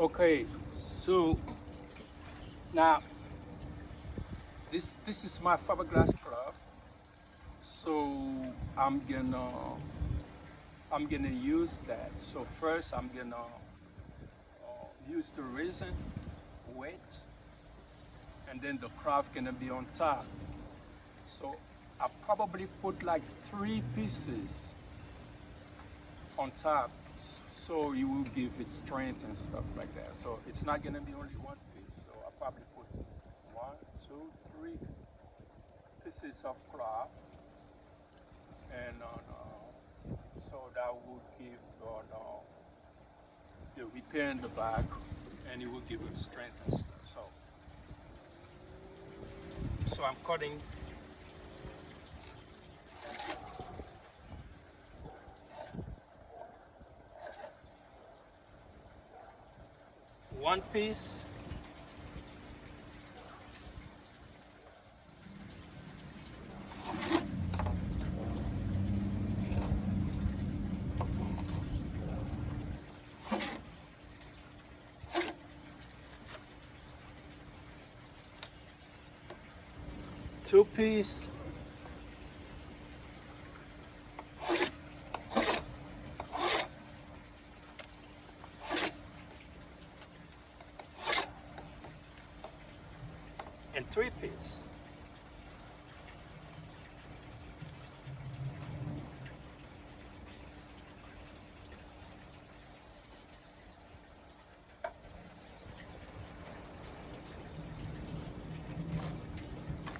Okay, so now this is my fiberglass cloth. So I'm gonna I'm gonna use that. So first I'm gonna use the resin wet, and then the craft gonna be on top. So I probably put like 3 pieces on top, so it will give it strength and stuff like that. So it's not gonna be only 1 piece. So I probably put 1, 2, 3 pieces of cloth, and so that would give the repair in the back, and it will give it strength and stuff. So I'm cutting. One piece, two piece, and 3 piece.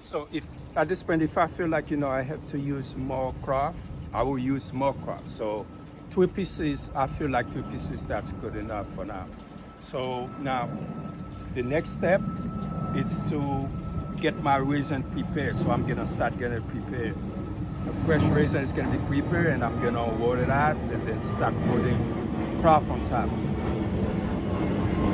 So if at this point, if I feel like I have to use more craft, I will use more craft. So 2 pieces, I feel like 2 pieces that's good enough for now. So now the next step is to get my resin prepared. So I'm gonna start getting it prepared. The fresh resin is gonna be prepared, and I'm gonna roll it out and then start putting craft on top.